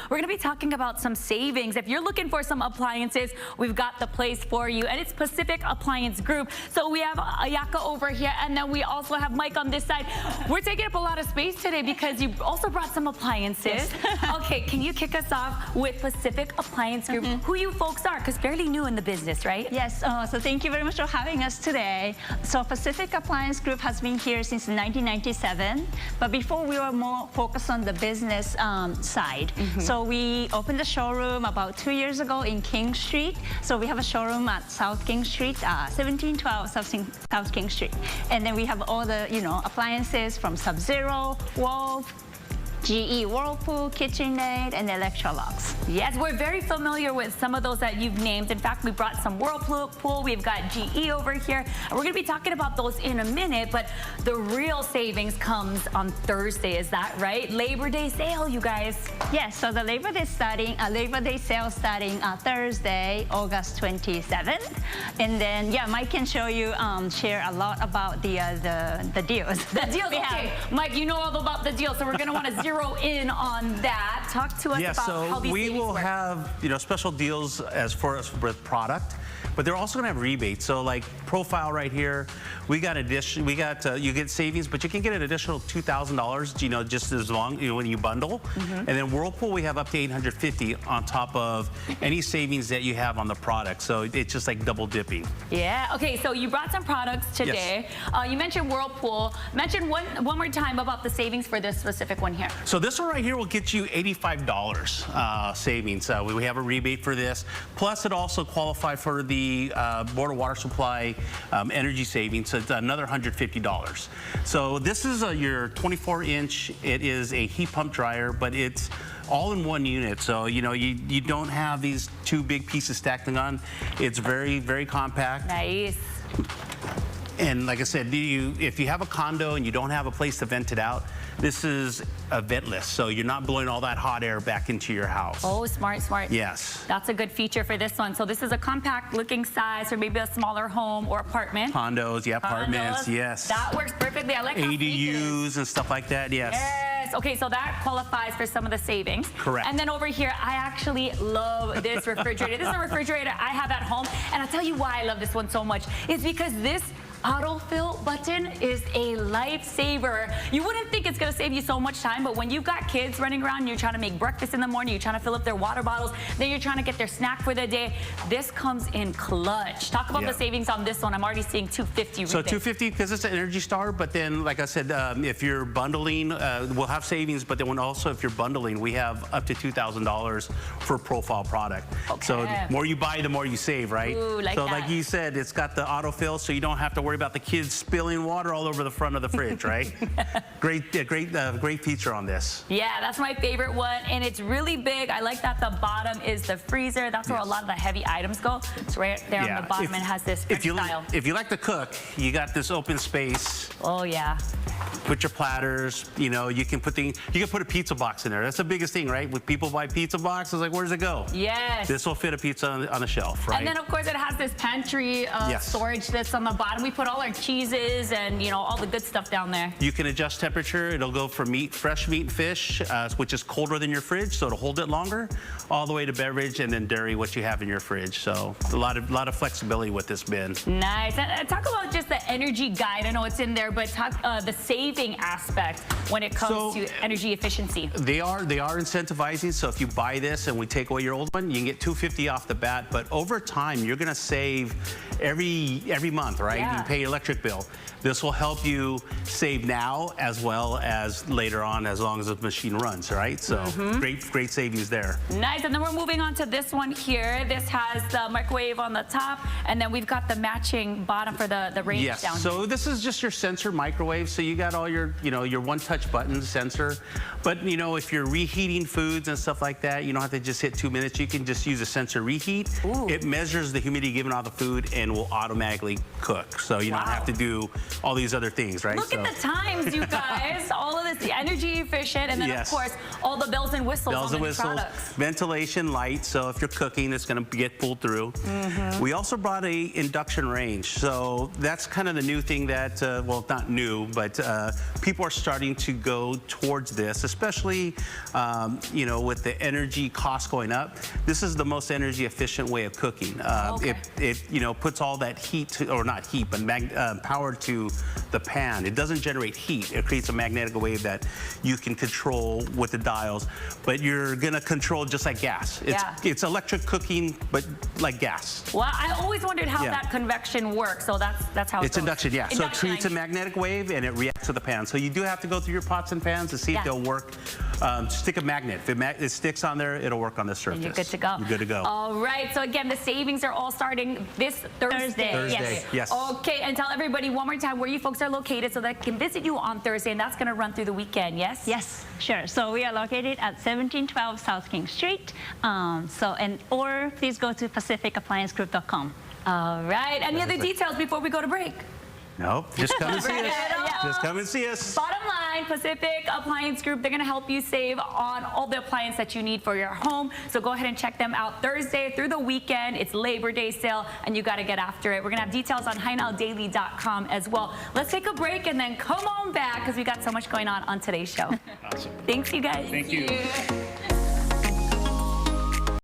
we're going to be talking about some savings. If you're looking for some appliances, we've got the place for you, and it's Pacific Appliance Group. So we have Ayaka over here, and then we also have Mike on this side. We're taking up a lot of space today because you also brought some appliances. Okay, can you kick us off with Pacific Appliance Group, who you folks are, because fairly new in the business, right? Yes, so thank you very much for having us today. So Pacific Appliance Group has been here since 1997, but before we were more focused on the business side. So we opened the showroom about 2 years ago in King Street. So we have a showroom at South King Street, 1712 South King Street. And then we have all the, appliances from Sub-Zero, Wolf, GE Whirlpool, KitchenAid, and Electrolux. Yes, we're very familiar with some of those that you've named. In fact, we brought some Whirlpool, we've got GE over here, and we're gonna be talking about those in a minute, but the real savings comes on Thursday, is that right? Labor Day sale, you guys. Yes, so the Labor Day sale starting Thursday, August 27th. And then, yeah, Mike can show you, share a lot about the deals. The deals, okay. Mike, you know all about the deals, so we're gonna wanna zero in on that. Talk to us about how these we will work. have special deals as for us with product, but they're also going to have rebates. So like Profile right here, you get savings, but you can get an additional $2,000, just as long when you bundle. And then Whirlpool, we have up to $850 on top of any savings that you have on the product. So it's just like double dipping. Yeah. Okay. So you brought some products today. Yes. You mentioned Whirlpool. Mention one more time about the savings for this specific one here. So this one right here will get you $85 savings. We have a rebate for this. Plus, it also qualifies for the Board of Water Supply energy savings. So it's another $150. So this is your 24-inch. It is a heat pump dryer, but it's all in one unit. So you don't have these two big pieces stacked on. It's very, very compact. Nice. And like I said, if you have a condo and you don't have a place to vent it out, this is a ventless, so you're not blowing all that hot air back into your house. Oh, smart, smart. Yes. That's a good feature for this one. So this is a compact looking size for maybe a smaller home or apartment. Condos, yeah, apartments, yes. That works perfectly. I like how ADUs and stuff like that, yes. Yes. Okay, so that qualifies for some of the savings. Correct. And then over here, I actually love this refrigerator. This is a refrigerator I have at home, and I'll tell you why I love this one so much. It's because this autofill button is a lifesaver. You wouldn't think it's gonna save you so much time, but when you've got kids running around, you're trying to make breakfast in the morning, you're trying to fill up their water bottles, then you're trying to get their snack for the day, this comes in clutch. Talk about the savings on this one. I'm already seeing $250. So $250 because it's an Energy Star, but then like I said, if you're bundling, we'll have savings, but then also if you're bundling, we have up to $2,000 for Profile product. Okay. So the more you buy, the more you save, right? Ooh, like you said, it's got the autofill, so you don't have to worry about the kids spilling water all over the front of the fridge, right? Great feature on this. Yeah, that's my favorite one, and it's really big. I like that the bottom is the freezer. That's where a lot of the heavy items go. It's right there on the bottom and has this style. If you like to cook, you got this open space. Oh yeah. Put your platters, you can put a pizza box in there. That's the biggest thing, right? When people buy pizza boxes, like, where does it go? Yes. This will fit a pizza on the shelf, right? And then of course it has this pantry storage that's on the bottom. We put all our cheeses and all the good stuff down there. You can adjust temperature. It'll go from fresh meat and fish, which is colder than your fridge, so it'll hold it longer, all the way to beverage, and then dairy, what you have in your fridge. So a lot of flexibility with this bin. Nice. And talk about just the energy guide. I know it's in there, but talk the saving aspect when it comes to energy efficiency. They are incentivizing. So if you buy this and we take away your old one, you can get $250 off the bat. But over time, you're going to save every month, right? Yeah. You pay your electric bill. This will help you save now as well as later on, as long as the machine runs, right? So great savings there. Nice. And then we're moving on to this one here. This has the microwave on the top, and then we've got the matching bottom for the range down here. So this is just your sensor microwave. So you got all your, your one-touch button sensor. But, if you're reheating foods and stuff like that, you don't have to just hit 2 minutes. You can just use a sensor reheat. Ooh. It measures the humidity given out of the food and will automatically cook. So you don't have to do all these other things, right? Look at the times, you guys. All of this, energy efficient, and then of course, all the bells and whistles on the products. Ventilation, light, so if you're cooking, it's gonna get pulled through. We also brought a induction range. So that's kind of the new thing that, well, not new, but people are starting to go towards this, especially with the energy costs going up. This is the most energy efficient way of cooking. Okay. It puts all that heat, or not heat, but power to the pan. It doesn't generate heat. It creates a magnetic wave that you can control with the dials, but you're gonna control just like gas. It's electric cooking, but like gas. Well, I always wondered how that convection works, so that's how it's induction, yeah. So it Induction, creates a magnetic wave and it reacts to the pan. So you do have to go through your pots and pans to see if they'll work. Stick a magnet. If it sticks on there, it'll work on the surface. And you're good to go. You're good to go. All right. So again, the savings are all starting this Thursday. Thursday, yes. Okay, and tell everybody one more time where you folks are located so that I can visit you on Thursday, and that's going to run through the weekend, yes? Yes, sure. So we are located at 1712 South King Street. Or please go to pacificappliancegroup.com. All right. Any other details before we go to break? Nope. Just come and see us. Just come and see us. Bottom line, Pacific Appliance Group, they're going to help you save on all the appliance that you need for your home. So go ahead and check them out Thursday through the weekend. It's Labor Day sale, and you got to get after it. We're going to have details on HighNowDaily.com as well. Let's take a break and then come on back because we got so much going on today's show. Awesome. Thanks, you guys. Thank you.